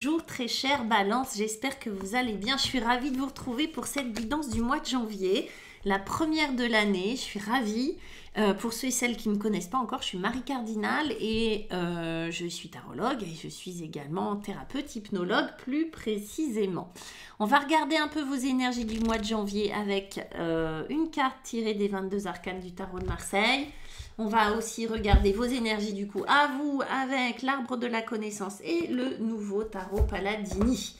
Bonjour très chère Balance, j'espère que vous allez bien. Je suis ravie de vous retrouver pour cette guidance du mois de janvier, la première de l'année. Je suis ravie. Pour ceux et celles qui ne me connaissent pas encore, je suis Marie Cardinal et je suis tarologue et je suis également thérapeute hypnologue plus précisément. On va regarder un peu vos énergies du mois de janvier avec une carte tirée des 22 arcanes du tarot de Marseille. On va aussi regarder vos énergies du coup à vous avec l'arbre de la connaissance et le nouveau tarot Paladini.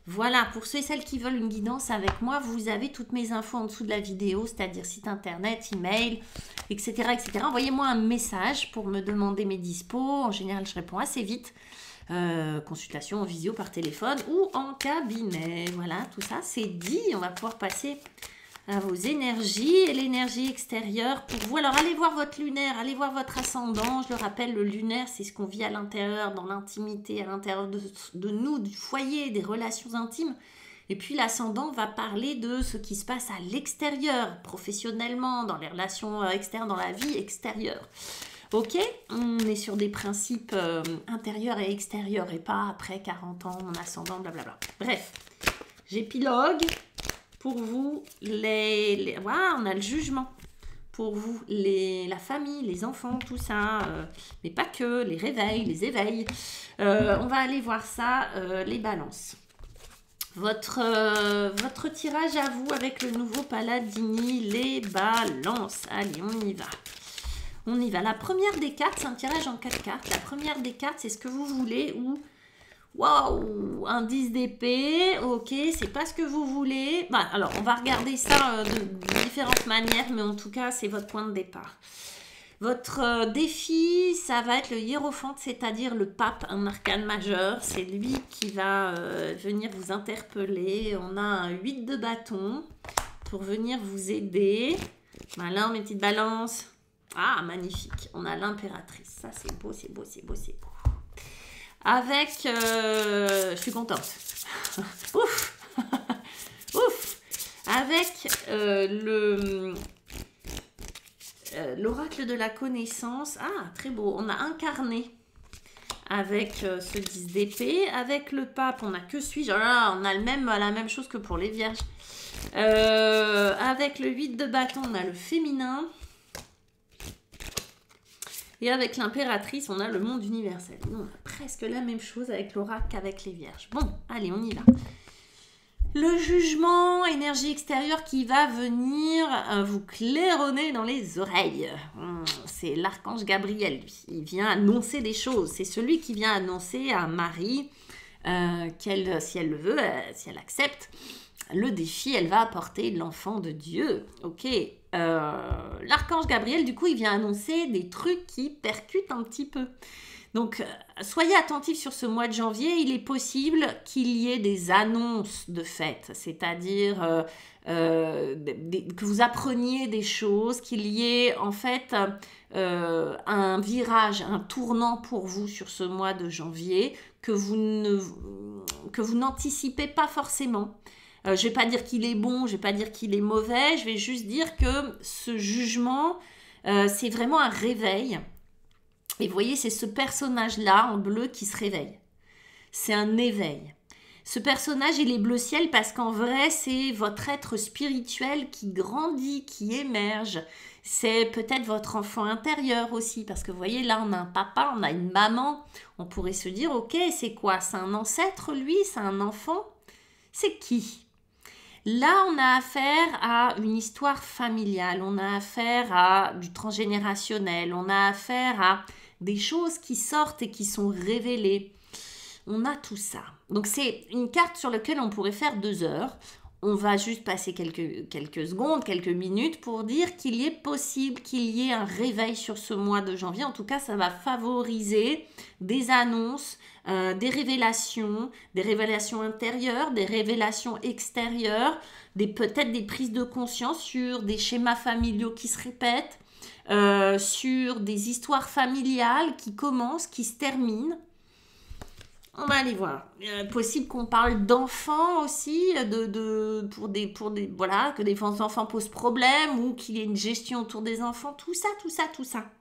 Voilà, pour ceux et celles qui veulent une guidance avec moi, vous avez toutes mes infos en dessous de la vidéo, c'est-à-dire site internet, email, etc. etc. Envoyez-moi un message pour me demander mes dispos. En général, je réponds assez vite. Consultation en visio par téléphone ou en cabinet. Voilà, tout ça, c'est dit. On va pouvoir passer à vos énergies et l'énergie extérieure pour vous. Alors allez voir votre lunaire, allez voir votre ascendant. Je le rappelle, le lunaire, c'est ce qu'on vit à l'intérieur, dans l'intimité, à l'intérieur de nous, du foyer, des relations intimes. Et puis l'ascendant va parler de ce qui se passe à l'extérieur, professionnellement, dans les relations externes, dans la vie extérieure. Ok, on est sur des principes intérieurs et extérieurs et pas après 40 ans, mon ascendant, blablabla. Bref, j'épilogue. Pour vous, voilà, on a le jugement. Pour vous, la famille, les enfants, tout ça. Mais pas que, les réveils, les éveils. On va aller voir ça, les balances. Votre tirage à vous avec le nouveau Paladini, les balances. Allez, on y va. On y va. La première des cartes, c'est un tirage en 4 cartes. La première des cartes, c'est ce que vous voulez ou... Waouh, un 10 d'épée, ok, c'est pas ce que vous voulez. Bah, alors, on va regarder ça de différentes manières, mais en tout cas, c'est votre point de départ. Votre défi, ça va être le hiérophante, c'est-à-dire le pape, un arcane majeur. C'est lui qui va venir vous interpeller. On a un 8 de bâton pour venir vous aider. Voilà, mes petites balances. Ah, magnifique. On a l'impératrice. Ça, c'est beau, c'est beau, c'est beau, c'est beau. Avec, je suis contente, ouf, ouf, avec l'oracle de la connaissance, ah, très beau, on a incarné avec ce 10 d'épée, avec le pape, on a que suis-je, oh là, on a la même chose que pour les vierges, avec le 8 de bâton, on a le féminin. Et avec l'impératrice, on a le monde universel. Nous, on a presque la même chose avec l'oracle qu'avec les vierges. Bon, allez, on y va. Le jugement, énergie extérieure qui va venir vous claironner dans les oreilles. C'est l'archange Gabriel, lui. Il vient annoncer des choses. C'est celui qui vient annoncer à Marie qu'elle, si elle le veut, si elle accepte, le défi, elle va apporter l'enfant de Dieu. Ok. L'archange Gabriel, du coup, il vient annoncer des trucs qui percutent un petit peu. Donc, soyez attentifs sur ce mois de janvier. Il est possible qu'il y ait des annonces de fête, c'est-à-dire que vous appreniez des choses, qu'il y ait en fait un virage, un tournant pour vous sur ce mois de janvier que vous n'anticipez pas forcément. Je ne vais pas dire qu'il est bon, je ne vais pas dire qu'il est mauvais, je vais juste dire que ce jugement, c'est vraiment un réveil. Et vous voyez, c'est ce personnage-là en bleu qui se réveille. C'est un éveil. Ce personnage, il est bleu ciel parce qu'en vrai, c'est votre être spirituel qui grandit, qui émerge. C'est peut-être votre enfant intérieur aussi, parce que vous voyez, là, on a un papa, on a une maman. On pourrait se dire, ok, c'est quoi? C'est un ancêtre, lui? C'est un enfant? C'est qui? Là, on a affaire à une histoire familiale, on a affaire à du transgénérationnel, on a affaire à des choses qui sortent et qui sont révélées. On a tout ça. Donc, c'est une carte sur laquelle on pourrait faire 2 heures. On va juste passer quelques secondes, quelques minutes pour dire qu'il est possible qu'il y ait un réveil sur ce mois de janvier. En tout cas, ça va favoriser des annonces, des révélations intérieures, des révélations extérieures, peut-être des prises de conscience sur des schémas familiaux qui se répètent, sur des histoires familiales qui commencent, qui se terminent. On va aller voir. Possible qu'on parle d'enfants aussi, voilà, que des enfants posent problème ou qu'il y ait une gestion autour des enfants. Tout ça.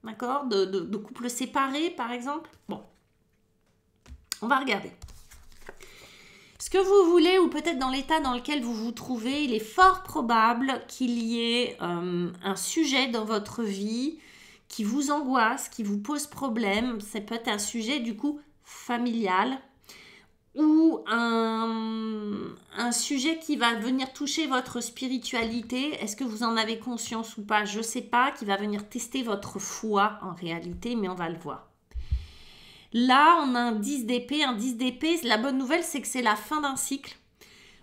D'accord, de couples séparés, par exemple. Bon. On va regarder. que vous voulez ou peut-être dans l'état dans lequel vous vous trouvez, il est fort probable qu'il y ait un sujet dans votre vie qui vous angoisse, qui vous pose problème. Ça peut être un sujet du coup familial ou un sujet qui va venir toucher votre spiritualité. Est-ce que vous en avez conscience ou pas? Je ne sais pas, qui va venir tester votre foi en réalité, mais on va le voir. Là, on a un 10 d'épée. Un 10 d'épée, la bonne nouvelle, c'est que c'est la fin d'un cycle.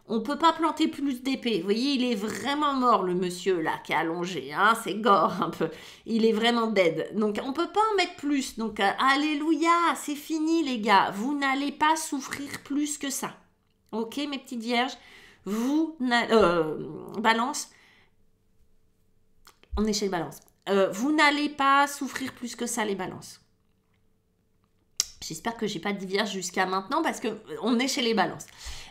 On ne peut pas planter plus d'épée. Vous voyez, il est vraiment mort, le monsieur, là, qui est allongé. Hein, c'est gore, un peu. Il est vraiment dead. Donc, on ne peut pas en mettre plus. Donc, alléluia, c'est fini, les gars. Vous n'allez pas souffrir plus que ça. Ok, mes petites vierges? Balance. On est chez les balances. Vous n'allez pas souffrir plus que ça, les balances. J'espère que j'ai pas dit vierge jusqu'à maintenant parce qu'on est chez les balances.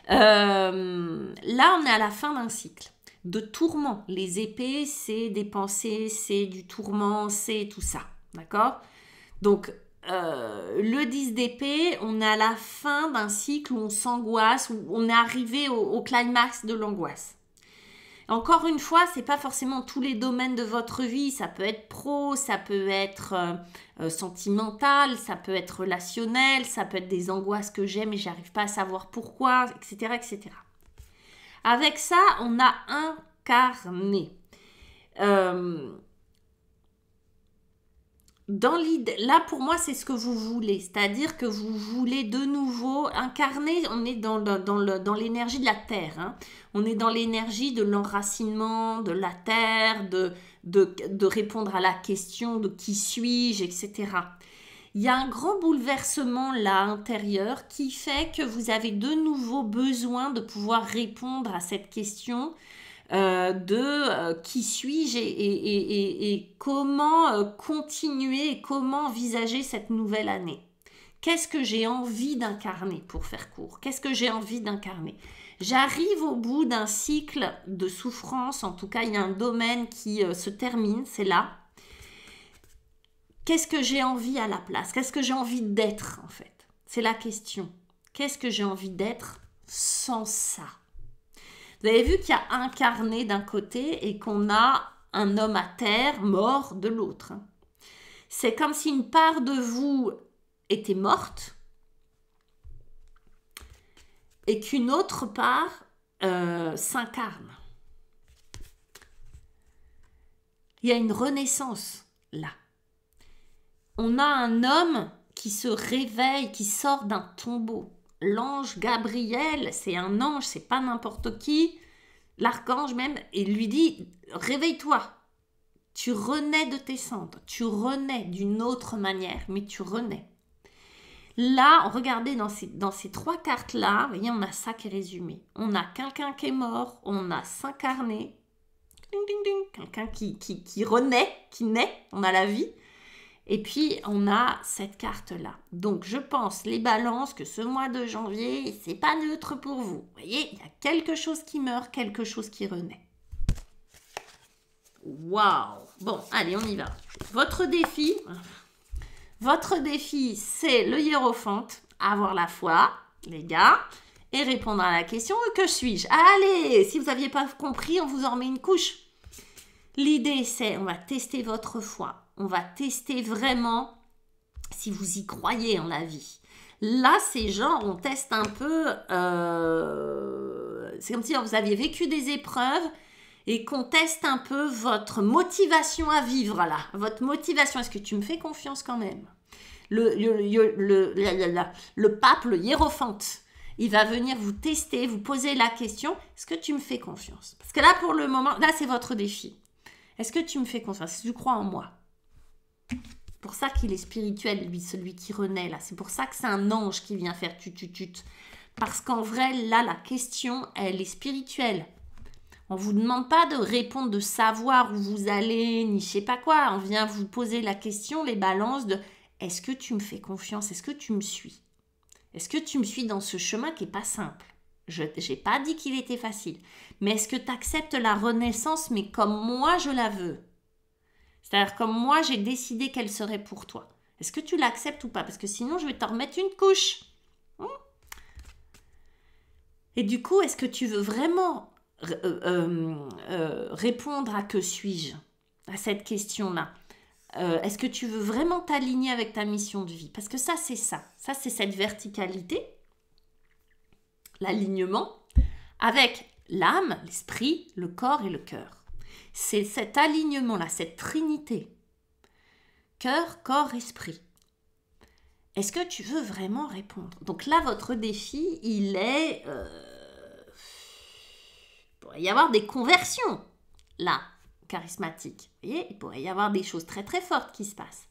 Là, on est à la fin d'un cycle de tourment. Les épées, c'est des pensées, c'est du tourment, c'est tout ça. D'accord? Donc, le 10 d'épée, on est à la fin d'un cycle où on s'angoisse, où on est arrivé au climax de l'angoisse. Encore une fois, c'est pas forcément tous les domaines de votre vie. Ça peut être pro, ça peut être sentimental, ça peut être relationnel, ça peut être des angoisses que j'ai mais j'arrive pas à savoir pourquoi, etc., etc. Avec ça, on a incarné. Dans l'idée, là pour moi c'est ce que vous voulez, c'est-à-dire que vous voulez de nouveau incarner, on est dans l'énergie de la terre, hein. On est dans l'énergie de l'enracinement de la terre, de répondre à la question de qui suis-je, etc. Il y a un grand bouleversement là intérieur qui fait que vous avez de nouveau besoin de pouvoir répondre à cette question qui suis-je et comment continuer et comment envisager cette nouvelle année. Qu'est-ce que j'ai envie d'incarner pour faire court? Qu'est-ce que j'ai envie d'incarner? J'arrive au bout d'un cycle de souffrance, en tout cas il y a un domaine qui se termine, c'est là. Qu'est-ce que j'ai envie à la place? Qu'est-ce que j'ai envie d'être en fait? C'est la question. Qu'est-ce que j'ai envie d'être sans ça? Vous avez vu qu'il y a incarné d'un côté et qu'on a un homme à terre mort de l'autre. C'est comme si une part de vous était morte et qu'une autre part s'incarne. Il y a une renaissance là. On a un homme qui se réveille, qui sort d'un tombeau. L'ange Gabriel, c'est un ange, c'est pas n'importe qui, l'archange même, et lui dit « Réveille-toi, tu renais de tes cendres, tu renais d'une autre manière, mais tu renais. » Là, regardez dans ces trois cartes-là, vous voyez, on a ça qui est résumé. On a quelqu'un qui est mort, on a s'incarner, quelqu'un qui renaît, qui naît, on a la vie. Et puis, on a cette carte-là. Donc, je pense, les balances, que ce mois de janvier, c'est pas neutre pour vous. Vous voyez, il y a quelque chose qui meurt, quelque chose qui renaît. Waouh! Bon, allez, on y va. Votre défi, c'est le hiérophante, avoir la foi, les gars, et répondre à la question « Que suis-je » Allez, si vous n'aviez pas compris, on vous en remet une couche. L'idée, c'est, on va tester votre foi. On va tester vraiment si vous y croyez en la vie. Là, c'est genre, on teste un peu... c'est comme si vous aviez vécu des épreuves et qu'on teste un peu votre motivation à vivre, là. Votre motivation. Est-ce que tu me fais confiance quand même? Le pape, le hiérophante, il va venir vous tester, vous poser la question, est-ce que tu me fais confiance? Parce que là, pour le moment, là, c'est votre défi. Est-ce que tu me fais confiance? Est-ce que tu crois en moi? C'est pour ça qu'il est spirituel, lui, celui qui renaît, là. C'est pour ça que c'est un ange qui vient faire tut. Parce qu'en vrai, là, la question, elle est spirituelle. On ne vous demande pas de répondre, de savoir où vous allez, ni je sais pas quoi. On vient vous poser la question, les balances de « Est-ce que tu me fais confiance? Est-ce que tu me suis? Est-ce que tu me suis dans ce chemin qui n'est pas simple? Je n'ai pas dit qu'il était facile. Mais est-ce que tu acceptes la renaissance, mais comme moi je la veux? C'est-à-dire comme moi j'ai décidé qu'elle serait pour toi. Est-ce que tu l'acceptes ou pas? Parce que sinon je vais t'en remettre une couche. Et du coup, est-ce que tu veux vraiment répondre à que suis-je, à cette question-là? Est-ce que tu veux vraiment t'aligner avec ta mission de vie? Parce que ça. Ça, c'est cette verticalité, l'alignement, avec l'âme, l'esprit, le corps et le cœur. C'est cet alignement-là, cette trinité. Cœur, corps, esprit. Est-ce que tu veux vraiment répondre? Donc là, votre défi, il est... il pourrait y avoir des conversions, là, charismatiques. Vous voyez, il pourrait y avoir des choses très très fortes qui se passent.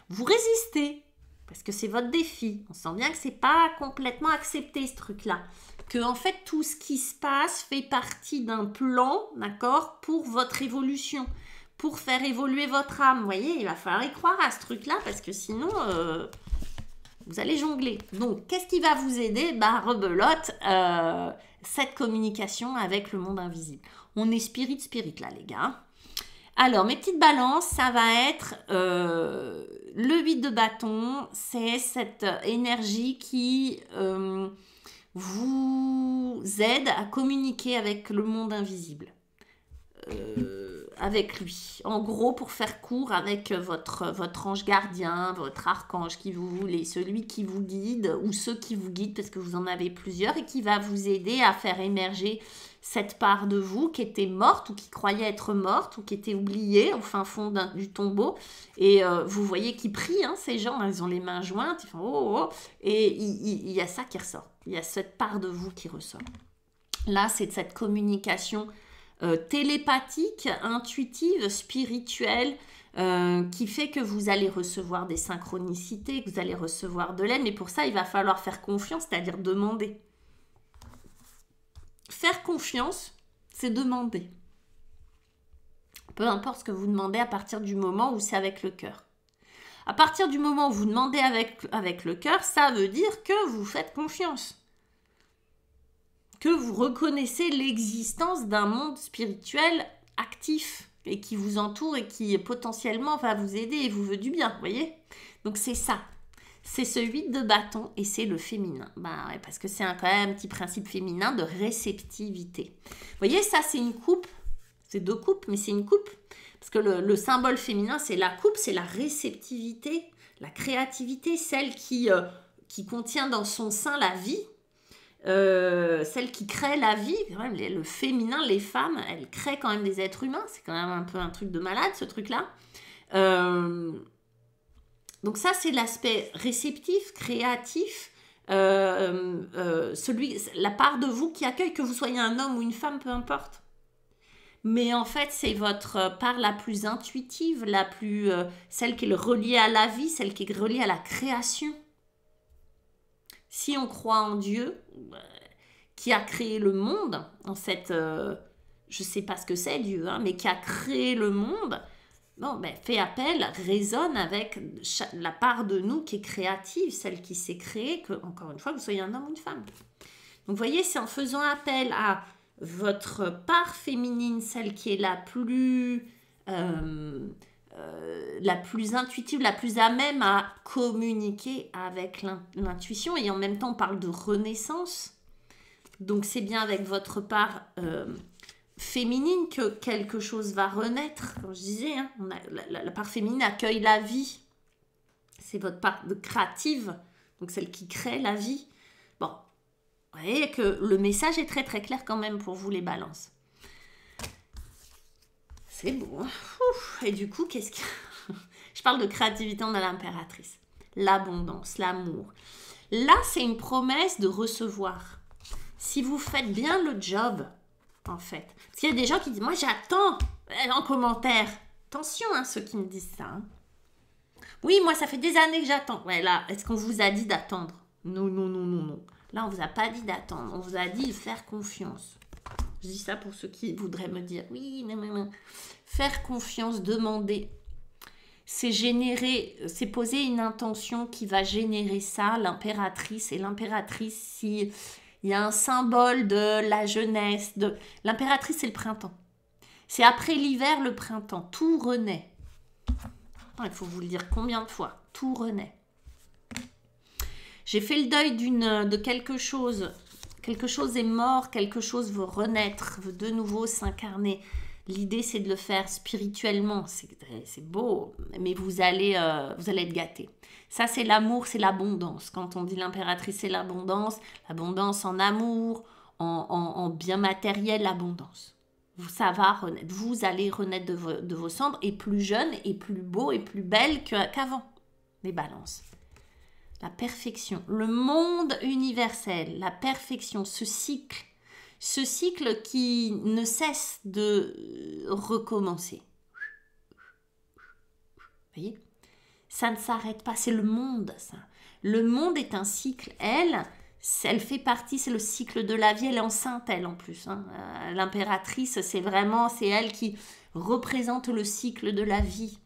Vous résistez, parce que c'est votre défi. On sent bien que c'est pas complètement accepté, ce truc-là. Que, en fait, tout ce qui se passe fait partie d'un plan, d'accord, pour votre évolution, pour faire évoluer votre âme. Vous voyez, il va falloir y croire à ce truc-là, parce que sinon... vous allez jongler. Donc, qu'est-ce qui va vous aider? Rebelote, cette communication avec le monde invisible. On est spirit là, les gars. Alors, mes petites balances, ça va être le 8 de bâton. C'est cette énergie qui vous aide à communiquer avec le monde invisible. Avec lui. En gros, pour faire court, avec votre ange gardien, votre archange qui vous voulez, celui qui vous guide ou ceux qui vous guident parce que vous en avez plusieurs et qui va vous aider à faire émerger cette part de vous qui était morte ou qui croyait être morte ou qui était oubliée au fin fond du tombeau. Et vous voyez qu'ils prient, hein, ces gens, ils ont les mains jointes, ils font oh, oh, et il y a ça qui ressort. Il y a cette part de vous qui ressort. Là, c'est de cette communication télépathique, intuitive, spirituelle, qui fait que vous allez recevoir des synchronicités, que vous allez recevoir de l'aide, mais pour ça, il va falloir faire confiance, c'est-à-dire demander. Faire confiance, c'est demander. Peu importe ce que vous demandez à partir du moment où c'est avec le cœur. À partir du moment où vous demandez avec le cœur, ça veut dire que vous faites confiance. Que vous reconnaissez l'existence d'un monde spirituel actif et qui vous entoure et qui potentiellement va vous aider et vous veut du bien, vous voyez? Donc c'est ça. C'est ce 8 de bâton et c'est le féminin. Ouais, parce que c'est quand même un petit principe féminin de réceptivité. Vous voyez, ça c'est une coupe. C'est 2 coupes, mais c'est une coupe. Parce que le symbole féminin, c'est la coupe, c'est la réceptivité, la créativité, celle qui contient dans son sein la vie. Celle qui crée la vie, le féminin, les femmes, elles créent quand même des êtres humains, c'est quand même un peu un truc de malade ce truc-là. Donc ça c'est l'aspect réceptif, créatif, la part de vous qui accueille, que vous soyez un homme ou une femme, peu importe. Mais en fait c'est votre part la plus intuitive, celle qui est reliée à la vie, celle qui est reliée à la création. Si on croit en Dieu, qui a créé le monde, en cette, je ne sais pas ce que c'est Dieu, hein, mais qui a créé le monde, fait appel, résonne avec la part de nous qui est créative, celle qui s'est créée, que, encore une fois, que vous soyez un homme ou une femme. Donc vous voyez, c'est en faisant appel à votre part féminine, celle qui est la plus intuitive, la plus à même à communiquer avec l'intuition. Et en même temps, on parle de renaissance. Donc, c'est bien avec votre part féminine que quelque chose va renaître. Comme je disais, hein, la part féminine accueille la vie. C'est votre part de créative, donc celle qui crée la vie. Bon, vous voyez que le message est très très clair quand même pour vous les balances. C'est beau. Hein. Et du coup, qu'est-ce que... Je parle de créativité, on a l'impératrice. L'abondance, l'amour. Là, c'est une promesse de recevoir. Si vous faites bien le job, en fait. Parce qu'il y a des gens qui disent, moi j'attends en commentaire. Attention, hein, ceux qui me disent ça. Hein. Oui, moi ça fait des années que j'attends. Ouais, là, est-ce qu'on vous a dit d'attendre? Non, non, non, non, non. Là, on vous a pas dit d'attendre. On vous a dit de faire confiance. Je dis ça pour ceux qui voudraient me dire, oui, non, non, non. Faire confiance, demander. C'est poser une intention qui va générer ça, l'impératrice. Et l'impératrice, si il y a un symbole de la jeunesse, l'impératrice, c'est le printemps. C'est après l'hiver, le printemps. Tout renaît. Il faut vous le dire combien de fois. Tout renaît. J'ai fait le deuil de quelque chose Quelque chose est mort, quelque chose veut renaître, veut de nouveau s'incarner. L'idée, c'est de le faire spirituellement. C'est beau, mais vous allez être gâtés. Ça, c'est l'amour, c'est l'abondance. Quand on dit l'impératrice, c'est l'abondance en amour, en bien matériel, l'abondance. Ça va renaître. Vous allez renaître de vos cendres et plus jeune et plus beau et plus belle qu'avant. Les balances. La perfection, le monde universel, la perfection, ce cycle qui ne cesse de recommencer. Vous voyez ? Ça ne s'arrête pas, c'est le monde, ça. Le monde est un cycle. Elle fait partie, c'est le cycle de la vie. Elle est enceinte, elle, en plus. Hein. L'impératrice, c'est elle qui représente le cycle de la vie.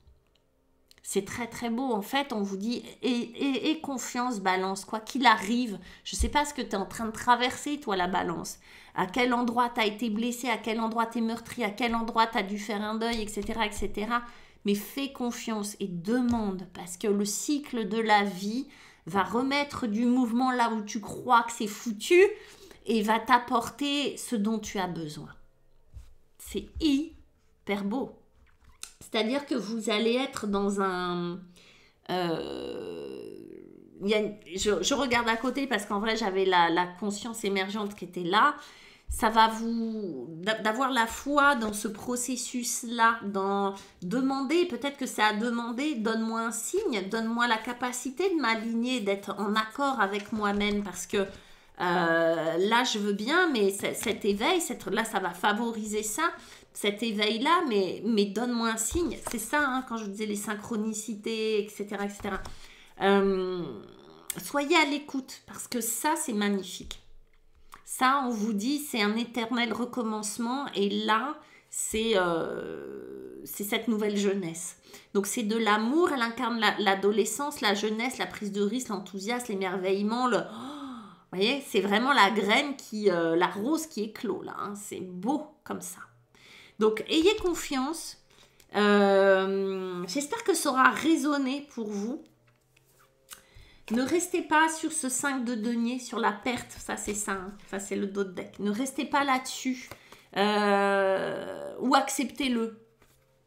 C'est très très beau. En fait, on vous dit, et confiance, balance, quoi qu'il arrive. Je ne sais pas ce que tu es en train de traverser, toi, la balance. À quel endroit tu as été blessé, à quel endroit tu es meurtri, à quel endroit tu as dû faire un deuil, etc., etc. Mais fais confiance et demande, parce que le cycle de la vie va remettre du mouvement là où tu crois que c'est foutu et va t'apporter ce dont tu as besoin. C'est hyper beau. C'est-à-dire que vous allez être dans un... je regarde à côté parce qu'en vrai, j'avais la conscience émergente qui était là. Ça va d'avoir la foi dans ce processus-là, dans demander, peut-être que c'est à demander, donne-moi un signe, donne-moi la capacité de m'aligner, d'être en accord avec moi-même parce que là, je veux bien, mais cet éveil, là, ça va favoriser ça. Cet éveil-là, mais donne-moi un signe. C'est ça, hein, quand je vous disais les synchronicités, etc. etc. Soyez à l'écoute, parce que ça, c'est magnifique. Ça, on vous dit, c'est un éternel recommencement. Et là, c'est cette nouvelle jeunesse. Donc, c'est de l'amour. Elle incarne l'adolescence, la jeunesse, la prise de risque, l'enthousiasme, l'émerveillement, vous voyez, c'est vraiment la graine la rose qui éclot, là. Hein. C'est beau comme ça. Donc, ayez confiance. J'espère que ça aura résonné pour vous. Ne restez pas sur ce 5 de denier, sur la perte. Ça, c'est ça. Hein. Ça, c'est le dos de deck. Ne restez pas là-dessus. Ou acceptez-le.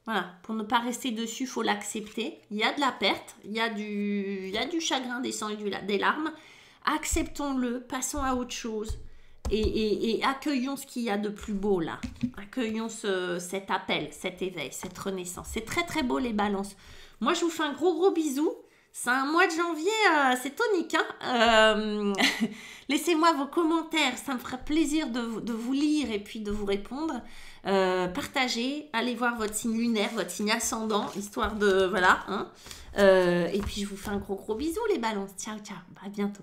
Voilà. Pour ne pas rester dessus, il faut l'accepter. Il y a de la perte. Il y a du chagrin, des sangs et des larmes. Acceptons-le. Passons à autre chose. Et accueillons ce qu'il y a de plus beau là. Accueillons cet appel, cet éveil, cette renaissance. C'est très très beau les balances. Moi je vous fais un gros bisou. C'est un mois de janvier, c'est tonique. Hein. Laissez-moi vos commentaires, ça me fera plaisir de vous lire et puis de vous répondre. Partagez, allez voir votre signe lunaire, votre signe ascendant, histoire de... Voilà. Hein. Et puis je vous fais un gros bisou les balances. Ciao, ciao, à bientôt.